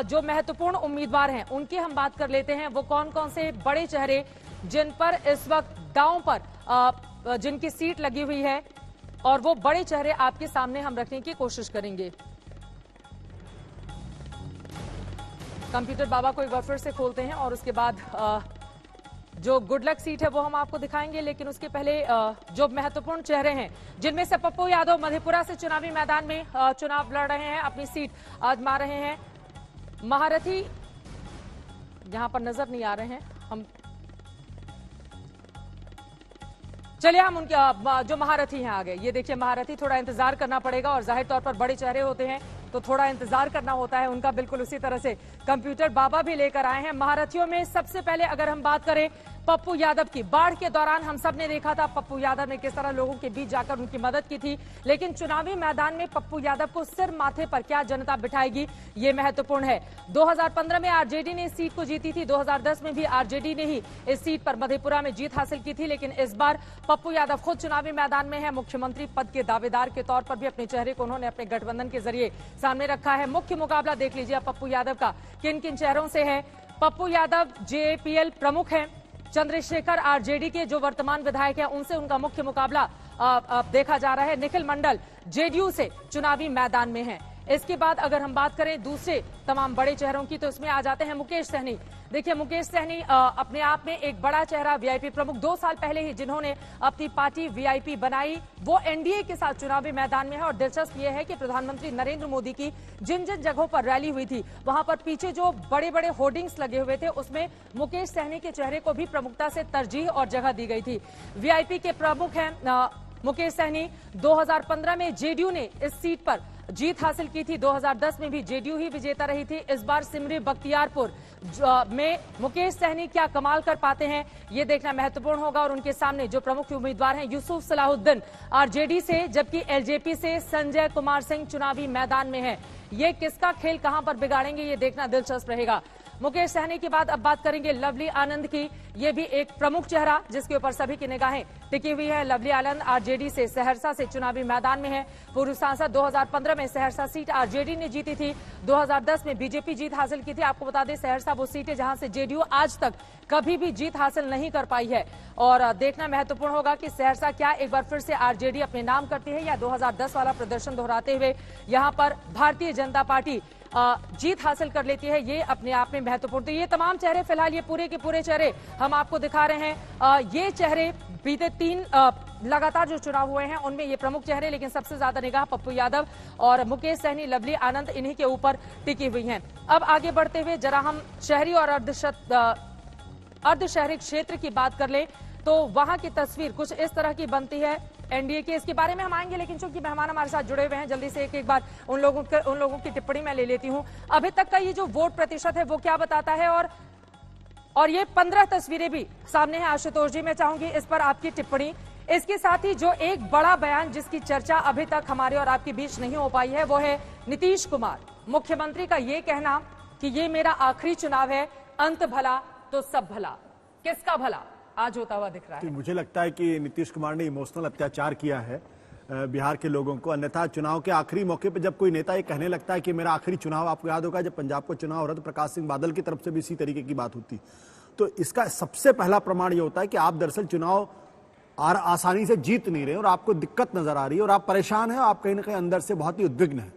जो महत्वपूर्ण उम्मीदवार हैं उनकी हम बात कर लेते हैं। वो कौन कौन से बड़े चेहरे जिन पर इस वक्त दांव पर जिनकी सीट लगी हुई है, और वो बड़े चेहरे आपके सामने हम रखने की कोशिश करेंगे। कंप्यूटर बाबा को एक बार फिर से खोलते हैं और उसके बाद जो गुड लक सीट है वो हम आपको दिखाएंगे, लेकिन उसके पहले जो महत्वपूर्ण चेहरे हैं जिनमें से पप्पू यादव मधेपुरा से चुनावी मैदान में चुनाव लड़ रहे हैं, अपनी सीट आजमा रहे हैं। महारथी यहां पर नजर नहीं आ रहे हैं, हम चलिए हम उनके जो महारथी हैं आ गए। ये देखिए महारथी, थोड़ा इंतजार करना पड़ेगा और जाहिर तौर पर बड़े चेहरे होते हैं तो थोड़ा इंतजार करना होता है उनका। बिल्कुल उसी तरह से कंप्यूटर बाबा भी लेकर आए हैं। महारथियों में सबसे पहले अगर हम बात करें पप्पू यादव की, बाढ़ के दौरान हम सब ने देखा था पप्पू यादव ने किस तरह लोगों के बीच जाकर उनकी मदद की थी, लेकिन चुनावी मैदान में पप्पू यादव को सिर माथे पर क्या जनता बिठाएगी ये महत्वपूर्ण है। 2015 में आरजेडी ने इस सीट को जीती थी, 2010 में भी आरजेडी ने ही इस सीट पर मधेपुरा में जीत हासिल की थी, लेकिन इस बार पप्पू यादव खुद चुनावी मैदान में है। मुख्यमंत्री पद के दावेदार के तौर पर भी अपने चेहरे को उन्होंने अपने गठबंधन के जरिए सामने रखा है। मुख्य मुकाबला देख लीजिए पप्पू यादव का किन किन चेहरों से है। पप्पू यादव जेपीएल प्रमुख हैं, चंद्रशेखर आरजेडी के जो वर्तमान विधायक हैं उनसे उनका मुख्य मुकाबला देखा जा रहा है। निखिल मंडल जेडीयू से चुनावी मैदान में हैं। इसके बाद अगर हम बात करें दूसरे तमाम बड़े चेहरों की तो इसमें आ जाते हैं मुकेश सहनी। देखिए मुकेश सहनी अपने आप में एक बड़ा चेहरा, वीआईपी प्रमुख, 2 साल पहले ही जिन्होंने अपनी पार्टी वीआईपी बनाई वो एनडीए के साथ चुनावी मैदान में है। और दिलचस्प यह है कि प्रधानमंत्री नरेंद्र मोदी की जिन जिन जगहों पर रैली हुई थी वहां पर पीछे जो बड़े बड़े होर्डिंग्स लगे हुए थे उसमें मुकेश सहनी के चेहरे को भी प्रमुखता से तरजीह और जगह दी गई थी। वीआईपी के प्रमुख हैं मुकेश सहनी। 2015 में जेडीयू ने इस सीट पर जीत हासिल की थी, 2010 में भी जेडीयू ही विजेता रही थी। इस बार सिमरी बख्तियारपुर में मुकेश सहनी क्या कमाल कर पाते हैं ये देखना महत्वपूर्ण होगा। और उनके सामने जो प्रमुख उम्मीदवार हैं यूसुफ सलाहुद्दीन आरजेडी से, जबकि एलजेपी से संजय कुमार सिंह चुनावी मैदान में है। ये किसका खेल कहां पर बिगाड़ेंगे ये देखना दिलचस्प रहेगा। मुकेश सहनी के बाद अब बात करेंगे लवली आनंद की। ये भी एक प्रमुख चेहरा जिसके ऊपर सभी की निगाहें टिकी हुई है। लवली आनंद आरजेडी से सहरसा से चुनावी मैदान में है। पूर्व सांसद, 2015 में सहरसा सीट आरजेडी ने जीती थी, 2010 में बीजेपी जीत हासिल की थी। आपको बता दें सहरसा वो सीट है जहां से जेडीयू आज तक कभी भी जीत हासिल नहीं कर पाई है। और देखना महत्वपूर्ण होगा कि सहरसा क्या एक बार फिर से आरजेडी अपने नाम करती है या 2010 वाला प्रदर्शन दोहराते हुए यहां पर भारतीय जनता पार्टी जीत हासिल कर लेती है। ये अपने आप में महत्वपूर्ण। तो ये तमाम चेहरे फिलहाल ये पूरे के पूरे चेहरे हम आपको दिखा रहे हैं। ये चेहरे बीते 3 लगातार जो चुनाव हुए हैं उनमें ये प्रमुख चेहरे, लेकिन सबसे ज्यादा निगाह पप्पू यादव और मुकेश सहनी, लवली आनंद इन्हीं के ऊपर टिकी हुई हैं। अब आगे बढ़ते हुए जरा हम शहरी और अर्धशहरी क्षेत्र की बात कर लें तो वहां की तस्वीर कुछ इस तरह की बनती है एनडीए की। इसके बारे में हम आएंगे, लेकिन चूंकि मेहमान हमारे साथ जुड़े हुए हैं जल्दी से एक बार उन लोगों की टिप्पणी मैं ले लेती हूं। अभी तक का ये जो वोट प्रतिशत है वो क्या बताता है और ये 15 तस्वीरें भी सामने है। आशुतोष जी, मैं चाहूंगी इस पर आपकी टिप्पणी। इसके साथ ही जो एक बड़ा बयान जिसकी चर्चा अभी तक हमारे और आपके बीच नहीं हो पाई है वो है नीतीश कुमार मुख्यमंत्री का ये कहना कि ये मेरा आखिरी चुनाव है, अंत भला तो सब भला। किसका भला आज होता हुआ दिख रहा है? मुझे लगता है कि नीतीश कुमार ने इमोशनल अत्याचार किया है बिहार के लोगों को। अन्यथा चुनाव के आखिरी मौके पर जब कोई नेता ये कहने लगता है कि मेरा आखिरी चुनाव, आपको याद होगा जब पंजाब को चुनाव हो रहा तो प्रकाश सिंह बादल की तरफ से भी इसी तरीके की बात होती। तो इसका सबसे पहला प्रमाण ये होता है कि आप दरअसल चुनाव आसानी से जीत नहीं रहे और आपको दिक्कत नजर आ रही है और आप परेशान हैं, आप कहीं ना कहीं अंदर से बहुत ही उद्विग्न हैं।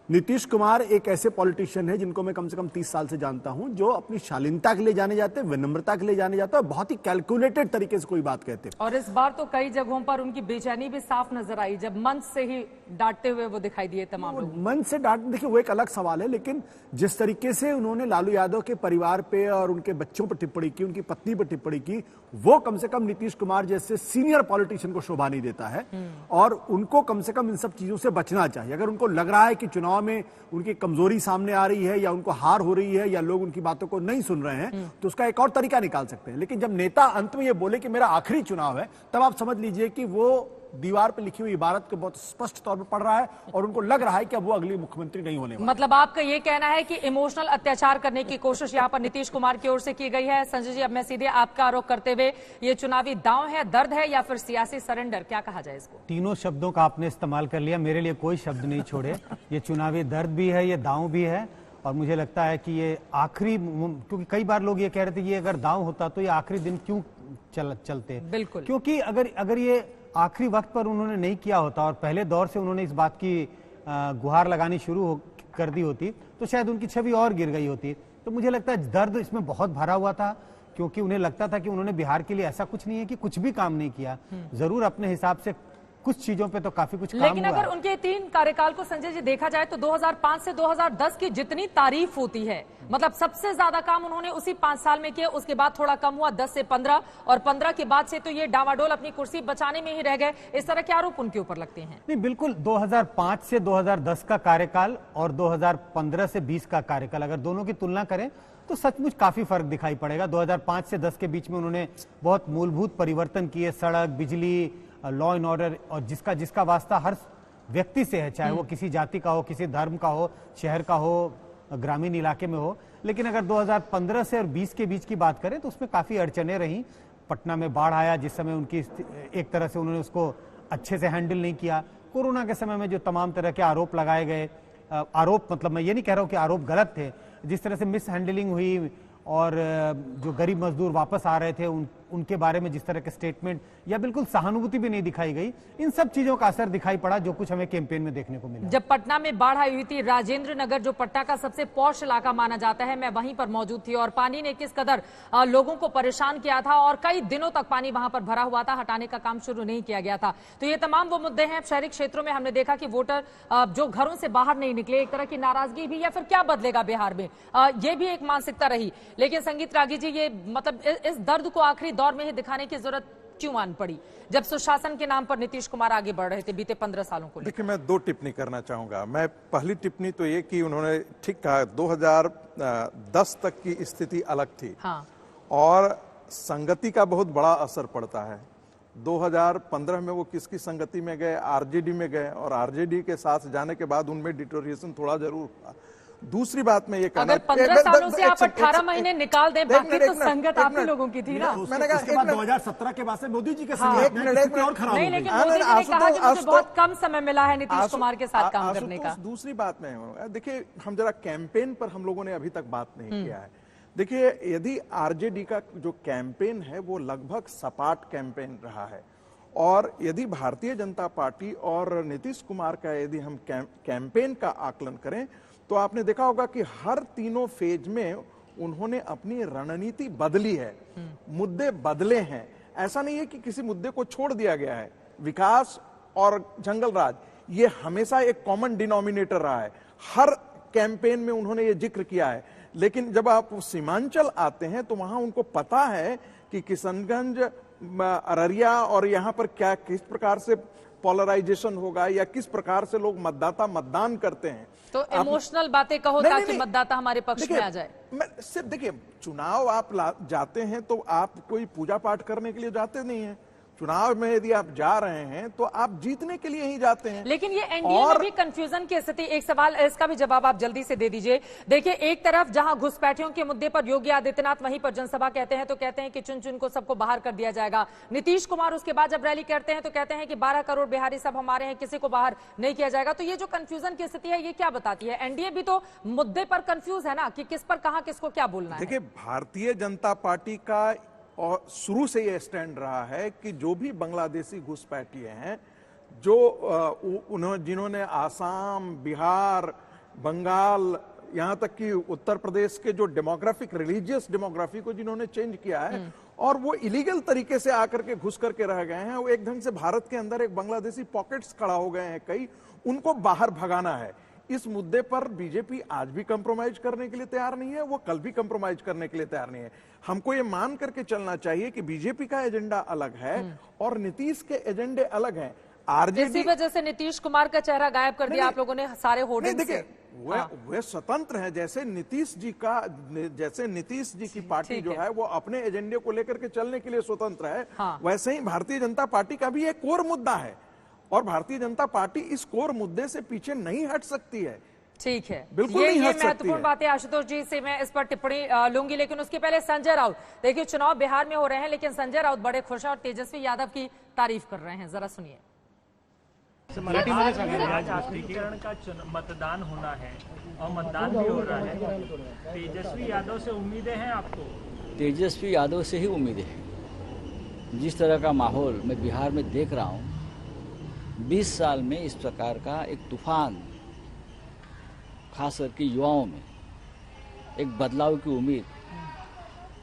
नीतीश कुमार एक ऐसे पॉलिटिशियन है जिनको मैं कम से कम 30 साल से जानता हूं, जो अपनी शालीनता के लिए जाने जाते हैं, विनम्रता के लिए जाने जाते हैं और बहुत ही कैलकुलेटेड तरीके से कोई बात कहते हैं। और इस बार तो कई जगहों पर उनकी बेचैनी भी साफ नजर आई जब मंच से ही डांटते हुए वो दिखाई दिए तमाम लोग। मंच से डांट, देखिए वो एक अलग सवाल है, लेकिन जिस तरीके से उन्होंने लालू यादव के परिवार पे और उनके बच्चों पर टिप्पणी की, उनकी पत्नी पर टिप्पणी की, वो कम से कम नीतीश कुमार जैसे सीनियर पॉलिटिशियन को शोभा नहीं देता है। और उनको कम से कम इन सब चीजों से बचना चाहिए। अगर उनको लग रहा है कि चुनाव में उनकी कमजोरी सामने आ रही है या उनको हार हो रही है या लोग उनकी बातों को नहीं सुन रहे हैं तो उसका एक और तरीका निकाल सकते हैं। लेकिन जब नेता अंत में ये बोले कि मेरा आखिरी चुनाव है, तब आप समझ लीजिए कि वो दीवार पे लिखी हुई इबारत को बहुत स्पष्ट तौर पर पढ़ रहा है और उनको लग रहा है कि अब वो अगली मुख्यमंत्री नहीं होने वाले। मतलब आपका ये कहना है कि इमोशनल अत्याचार करने की कोशिश यहाँ पर नीतीश कुमार की ओर से की गई है। संजय जी, अब मैं सीधे आपका आरोप करते हुए, ये चुनावी दांव है, दर्द है या फिर सियासी सरेंडर, क्या कहा जाए इसको? तीनों शब्दों का आपने इस्तेमाल कर लिया, मेरे लिए कोई शब्द नहीं छोड़े। ये चुनावी दर्द भी है, ये दांव भी है और मुझे लगता है कि ये आखिरी, क्योंकि कई बार लोग ये कह रहे थे कि अगर दांव होता तो ये आखिरी दिन क्यों चलते। बिल्कुल, क्योंकि अगर ये आखिरी वक्त पर उन्होंने नहीं किया होता और पहले दौर से उन्होंने इस बात की गुहार लगानी शुरू कर दी होती तो शायद उनकी छवि और गिर गई होती। तो मुझे लगता है दर्द इसमें बहुत भरा हुआ था, क्योंकि उन्हें लगता था कि उन्होंने बिहार के लिए ऐसा कुछ नहीं है कि कुछ भी काम नहीं किया, जरूर अपने हिसाब से कुछ चीजों पे तो काफी कुछ काम लेकिन हुआ। अगर उनके 3 कार्यकाल को संजय जी देखा जाए तो 2005 से 2010 की जितनी तारीफ होती है, मतलब सबसे ज्यादा काम उन्होंने उसी 5 साल में किया। उसके बाद थोड़ा कम हुआ 10 से 15 और 15 के बाद से तो ये डावाडोल अपनी कुर्सी बचाने में ही रह गए। इस तरह के आरोप उनके ऊपर लगते हैं। नहीं, बिल्कुल 2005 से 2010 का कार्यकाल और 2015 से 20 का कार्यकाल अगर दोनों की तुलना करें तो सचमुच काफी फर्क दिखाई पड़ेगा। 2005 से 10 के बीच में उन्होंने बहुत मूलभूत परिवर्तन किए, सड़क, बिजली, लॉ एंड ऑर्डर, और जिसका वास्ता हर व्यक्ति से है, चाहे वो किसी जाति का हो, किसी धर्म का हो, शहर का हो, ग्रामीण इलाके में हो। लेकिन अगर 2015 से और 20 के बीच की बात करें तो उसमें काफी अड़चने रहीं। पटना में बाढ़ आया, जिस समय उनकी एक तरह से उन्होंने उसको अच्छे से हैंडल नहीं किया। कोरोना के समय में जो तमाम तरह के आरोप लगाए गए, आरोप मतलब मैं ये नहीं कह रहा हूं कि आरोप गलत थे, जिस तरह से मिस हैंडलिंग हुई और जो गरीब मजदूर वापस आ रहे थे उनके बारे में जिस तरह के स्टेटमेंट या बिल्कुल सहानुभूति भी नहीं दिखाई गई, इन सब चीजों का असर दिखाई पड़ा जो कुछ हमें कैंपेन में देखने को मिला। जब पटना में बाढ़ आई हुई थी, राजेंद्र नगर जो पटना का सबसे पॉश इलाका माना जाता है, मैं वहीं पर मौजूद थी और पानी ने किस कदर लोगों को परेशान किया था और कई दिनों तक पानी वहां पर भरा हुआ था, हटाने का काम शुरू नहीं किया गया था। तो ये तमाम वो मुद्दे हैं। शहरी क्षेत्रों में हमने देखा कि वोटर जो घरों से बाहर नहीं निकले, एक तरह की नाराजगी भी, या फिर क्या बदलेगा बिहार में, ये भी एक मानसिकता रही। लेकिन संगीत रागी जी, ये मतलब इस दर्द को आखिरी दौर में ही दिखाने की जरूरत क्यों मान पड़ी जब सुशासन के नाम पर नीतीश कुमार आगे बढ़ रहे थे बीते 15 सालों को? देखिए, मैं 2 टिप्पणी करना चाहूंगा। मैं पहली टिप्पणी तो ये कि उन्होंने ठीक कहा 2010 तक की स्थिति अलग थी। हाँ। और संगति का बहुत बड़ा असर पड़ता है। 2015 में वो किसकी संगति में गए? आरजेडी में गए, और आरजेडी के साथ जाने के बाद उनमें डिटोरिएशन थोड़ा जरूर हुआ। दूसरी बात मैं ये कहना, अगर 15 सालों से आप 18 महीने निकाल दें, बाकी तो संगत आप ही लोगों की थी ना। मैंने कहा उसके बाद 2017 के बाद से मोदी जी के संगत और खराब हो गई। लेकिन मोदी जी ने कहा कि मुझे बहुत कम समय मिला है नीतीश कुमार के साथ काम करने का। दूसरी बात में देखिए, हम जरा कैंपेन पर हम लोगों ने अभी तक बात नहीं किया है। देखिए, यदि आरजेडी का जो कैंपेन है वो लगभग सपाट कैंपेन रहा है, और यदि भारतीय जनता पार्टी और नीतीश कुमार का यदि हम कैंपेन का आकलन करें तो आपने देखा होगा कि हर तीनों फेज में उन्होंने अपनी रणनीति बदली है, मुद्दे बदले हैं। ऐसा नहीं है कि किसी मुद्दे को छोड़ दिया गया है। विकास और जंगल राज ये हमेशा एक कॉमन डिनोमिनेटर रहा है, हर कैंपेन में उन्होंने ये जिक्र किया है। लेकिन जब आप सीमांचल आते हैं तो वहां उनको पता है कि किशनगंज, अररिया और यहाँ पर क्या किस प्रकार से पोलराइजेशन होगा या किस प्रकार से लोग मतदाता मतदान करते हैं। तो इमोशनल बातें कहो ताकि मतदाता हमारे पक्ष में आ जाए। सिर्फ देखिए, चुनाव आप जाते हैं तो आप कोई पूजा पाठ करने के लिए जाते नहीं है। चुनाव में यदि आप जा रहे हैं तो आप जीतने के लिए ही जाते हैं। लेकिन ये एनडीए में भी कंफ्यूजन की स्थिति, एक सवाल इसका भी जवाब आप जल्दी से दे दीजिए। देखिए, एक तरफ जहां घुसपैठियों के मुद्दे पर योगी आदित्यनाथ वहीं पर जनसभा कहते हैं तो कहते हैं कि चुन चुन को सबको बाहर कर दिया जाएगा। नीतीश कुमार उसके बाद जब रैली करते हैं तो कहते हैं कि 12 करोड़ बिहारी सब हमारे हैं, किसी को बाहर नहीं किया जाएगा। तो ये जो कंफ्यूजन की स्थिति है ये क्या बताती है? एनडीए भी तो मुद्दे पर कंफ्यूज है ना कि किस पर कहां किसको क्या बोलना है। देखिए, भारतीय जनता पार्टी का और शुरू से यह स्टैंड रहा है कि जो भी बांग्लादेशी घुसपैठिए हैं, जो जिन्होंने आसाम, बिहार, बंगाल, यहाँ तक कि उत्तर प्रदेश के जो डेमोग्राफिक, रिलीजियस डेमोग्राफी को जिन्होंने चेंज किया है और वो इलीगल तरीके से आकर के घुस करके रह गए हैं, वो एक ढंग से भारत के अंदर एक बांग्लादेशी पॉकेट्स खड़ा हो गए हैं कई, उनको बाहर भगाना है। इस मुद्दे पर बीजेपी आज भी कंप्रोमाइज करने के लिए तैयार नहीं है, वो कल भी कंप्रोमाइज करने के लिए तैयार नहीं है। हमको ये मान करके चलना चाहिए कि बीजेपी का एजेंडा अलग है और नीतीश के एजेंडे अलग हैं। आरजेडी, इसी वजह से नीतीश कुमार का चेहरा गायब कर दिया आप लोगों ने सारे होर्डिंग से। वे स्वतंत्र हैं, जैसे नीतीश जी की पार्टी जो है वो अपने एजेंडे को लेकर के चलने के लिए स्वतंत्र है, वैसे ही भारतीय जनता पार्टी का भी एक कोर मुद्दा है और भारतीय जनता पार्टी इस कोर मुद्दे से पीछे नहीं हट सकती है। ठीक है, बिल्कुल ये महत्वपूर्ण बात है। आशुतोष जी से मैं इस पर टिप्पणी लूंगी, लेकिन उसके पहले संजय राउत। देखिए, चुनाव बिहार में हो रहे हैं लेकिन संजय राउत बड़े खुश हैं और तेजस्वी यादव की तारीफ कर रहे हैं, जरा सुनिए। चरण का मतदान होना है और मतदान भी हो रहा है, तेजस्वी यादव से उम्मीदें हैं आपको? तेजस्वी यादव से ही उम्मीदें हैं। जिस तरह का माहौल मैं बिहार में देख रहा हूँ, 20 साल में इस प्रकार का एक तूफान खास करके युवाओं में एक बदलाव की उम्मीद,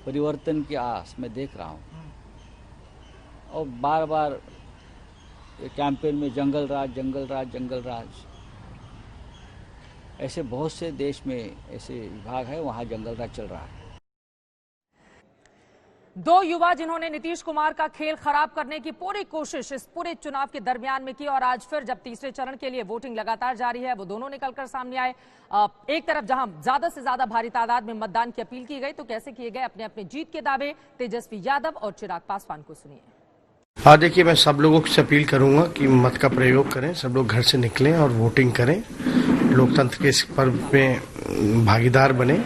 परिवर्तन की आस मैं देख रहा हूँ। और बार बार कैंपेन में जंगल राज, जंगल राज, जंगल राज, ऐसे बहुत से देश में ऐसे विभाग है, वहाँ जंगल राज चल रहा है। दो युवा जिन्होंने नीतीश कुमार का खेल खराब करने की पूरी कोशिश इस पूरे चुनाव के दरमियान में की और आज फिर जब तीसरे चरण के लिए वोटिंग लगातार जारी है, वो दोनों निकलकर सामने आए। एक तरफ जहां ज्यादा से ज्यादा भारी तादाद में मतदान की अपील की गई, तो कैसे किए गए अपने अपने जीत के दावे, तेजस्वी यादव और चिराग पासवान को सुनिए। हाँ, देखिए, मैं सब लोगों से अपील करूंगा कि मत का प्रयोग करें, सब लोग घर से निकलें और वोटिंग करें, लोकतंत्र के इस पर्व में भागीदार बने।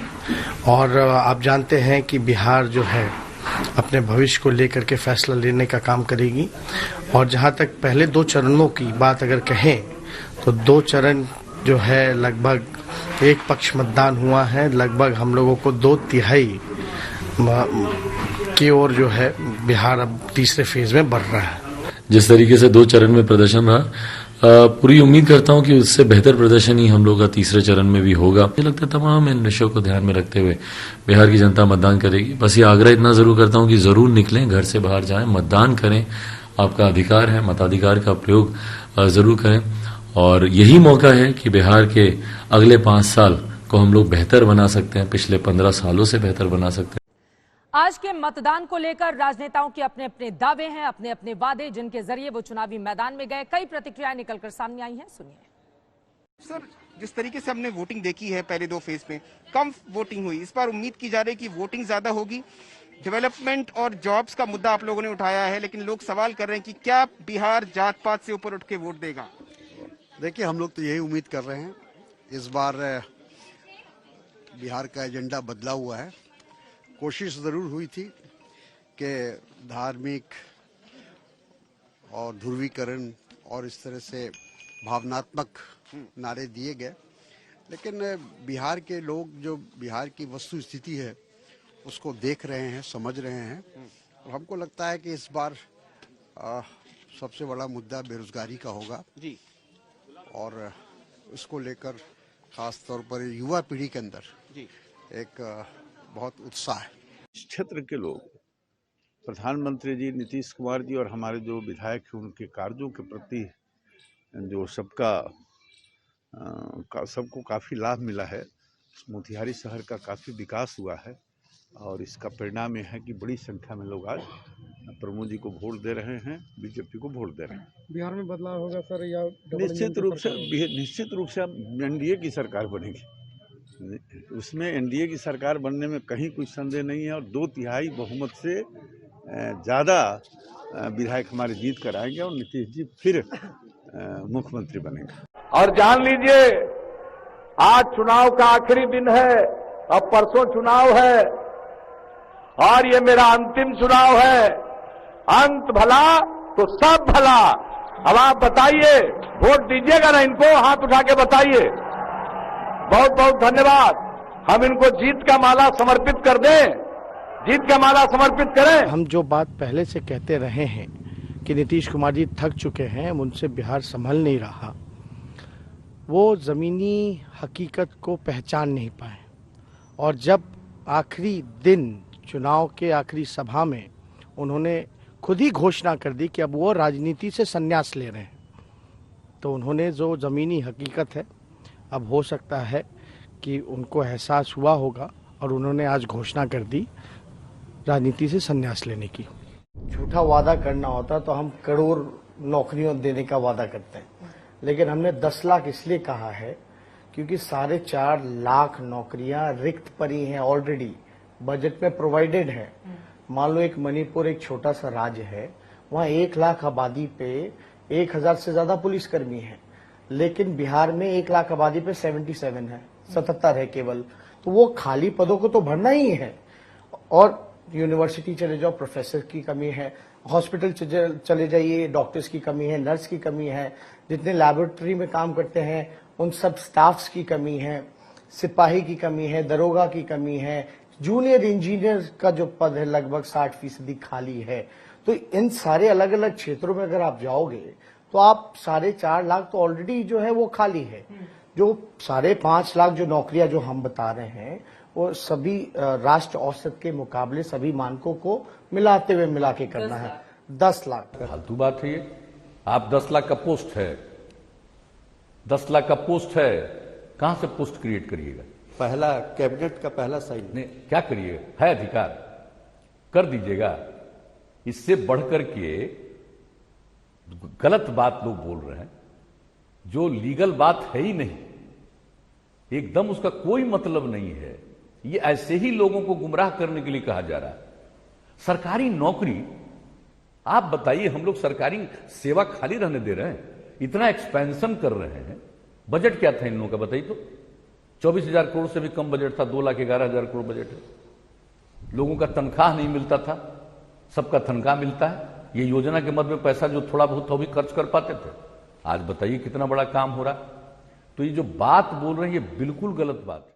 और आप जानते हैं कि बिहार जो है अपने भविष्य को लेकर के फैसला लेने का काम करेगी। और जहां तक पहले 2 चरणों की बात अगर कहें तो 2 चरण जो है लगभग एक पक्ष मतदान हुआ है, लगभग हम लोगों को 2/3 की ओर जो है बिहार अब तीसरे फेज में बढ़ रहा है। जिस तरीके से 2 चरण में प्रदर्शन रहा, पूरी उम्मीद करता हूं कि उससे बेहतर प्रदर्शन ही हम लोग का तीसरे चरण में भी होगा। मुझे लगता है तमाम इन विषयों को ध्यान में रखते हुए बिहार की जनता मतदान करेगी। बस ये आग्रह इतना जरूर करता हूं कि जरूर निकलें, घर से बाहर जाएं, मतदान करें, आपका अधिकार है, मताधिकार का प्रयोग जरूर करें। और यही मौका है कि बिहार के अगले 5 साल को हम लोग बेहतर बना सकते हैं, पिछले 15 सालों से बेहतर बना सकते हैं। आज के मतदान को लेकर राजनेताओं के अपने अपने दावे हैं, अपने अपने वादे, जिनके जरिए वो चुनावी मैदान में गए। कई प्रतिक्रियाएं निकलकर सामने आई हैं, सुनिए। सर, जिस तरीके से हमने वोटिंग देखी है पहले 2 फेज में, कम वोटिंग हुई। इस बार उम्मीद की जा रही है कि वोटिंग ज्यादा होगी। डेवलपमेंट और जॉब्स का मुद्दा आप लोगों ने उठाया है, लेकिन लोग सवाल कर रहे हैं कि क्या बिहार जात पात से ऊपर उठ के वोट देगा? देखिए, हम लोग तो यही उम्मीद कर रहे हैं। इस बार बिहार का एजेंडा बदला हुआ है। कोशिश जरूर हुई थी कि धार्मिक और ध्रुवीकरण और इस तरह से भावनात्मक नारे दिए गए, लेकिन बिहार के लोग जो बिहार की वस्तु स्थिति है उसको देख रहे हैं, समझ रहे हैं। और हमको लगता है कि इस बार सबसे बड़ा मुद्दा बेरोजगारी का होगा जी, और इसको लेकर खास तौर पर युवा पीढ़ी के अंदर जी एक बहुत उत्साह है। इस क्षेत्र के लोग प्रधानमंत्री जी नीतीश कुमार जी और हमारे जो विधायक हैं उनके कार्यों के प्रति जो सबको काफ़ी लाभ मिला है। मोतिहारी शहर का काफ़ी विकास हुआ है और इसका परिणाम यह है कि बड़ी संख्या में लोग आज प्रमोद जी को वोट दे रहे हैं, बीजेपी को वोट दे रहे हैं। बिहार में बदलाव होगा सर या निश्चित रूप से अब एनडीए की सरकार बनेगी। उसमें एनडीए की सरकार बनने में कहीं कुछ संदेह नहीं है और 2/3 बहुमत से ज़्यादा विधायक हमारे जीत कर आएंगे और नीतीश जी फिर मुख्यमंत्री बनेंगे। और जान लीजिए, आज चुनाव का आखिरी दिन है, अब परसों चुनाव है और ये मेरा अंतिम चुनाव है। अंत भला तो सब भला। अब आप बताइए, वोट दीजिएगा ना इनको? हाथ उठा के बताइए। बहुत बहुत धन्यवाद। हम इनको जीत का माला समर्पित कर दें, जीत का माला समर्पित करें। हम जो बात पहले से कहते रहे हैं कि नीतीश कुमार जी थक चुके हैं, उनसे बिहार संभल नहीं रहा, वो जमीनी हकीकत को पहचान नहीं पाए। और जब आखिरी दिन चुनाव के आखिरी सभा में उन्होंने खुद ही घोषणा कर दी कि अब वो राजनीति से संन्यास ले रहे हैं, तो उन्होंने जो जमीनी हकीकत है, अब हो सकता है कि उनको एहसास हुआ होगा और उन्होंने आज घोषणा कर दी राजनीति से संन्यास लेने की। झूठा वादा करना होता तो हम करोड़ नौकरियों देने का वादा करते हैं, लेकिन हमने 10 लाख इसलिए कहा है क्योंकि 4.5 लाख नौकरियां रिक्त पड़ी हैं, ऑलरेडी बजट में प्रोवाइडेड है। मान लो एक मणिपुर एक छोटा सा राज्य है, वहाँ 1 लाख आबादी पे 1000 से ज्यादा पुलिसकर्मी हैं, लेकिन बिहार में 1 लाख आबादी पे 77 है, 77 है केवल। तो वो खाली पदों को तो भरना ही है। और यूनिवर्सिटी चले जाओ, प्रोफेसर की कमी है, हॉस्पिटल चले जाइए, डॉक्टर्स की कमी है, नर्स की कमी है, जितने लैबोरेटरी में काम करते हैं उन सब स्टाफ्स की कमी है, सिपाही की कमी है, दरोगा की कमी है, जूनियर इंजीनियर का जो पद है लगभग 60% खाली है। तो इन सारे अलग अलग क्षेत्रों में अगर आप जाओगे तो आप 4.5 लाख तो ऑलरेडी जो है वो खाली है। जो 5.5 लाख जो नौकरियां जो हम बता रहे हैं वो सभी राष्ट्र औसत के मुकाबले सभी मानकों को मिलाते हुए मिला के करना है। 10 लाख फालतू बात है ये। आप 10 लाख का पोस्ट है, 10 लाख का पोस्ट है, कहां से पोस्ट क्रिएट करिएगा? पहला कैबिनेट का पहला साइन नहीं, क्या करिएगा? है अधिकार, कर दीजिएगा। इससे बढ़कर के गलत बात लोग बोल रहे हैं, जो लीगल बात है ही नहीं, एकदम उसका कोई मतलब नहीं है। ये ऐसे ही लोगों को गुमराह करने के लिए कहा जा रहा है। सरकारी नौकरी, आप बताइए, हम लोग सरकारी सेवा खाली रहने दे रहे हैं? इतना एक्सपेंशन कर रहे हैं। बजट क्या था इन लोगों का बताइए तो? 24,000 करोड़ से भी कम बजट था, 2,11,000 करोड़ बजट है। लोगों का तनख्वाह नहीं मिलता था, सबका तनख्वाह मिलता है। ये योजना के मद में पैसा जो थोड़ा बहुत था वो भी खर्च कर पाते थे। आज बताइए कितना बड़ा काम हो रहा। तो ये जो बात बोल रहे हैं ये बिल्कुल गलत बात है।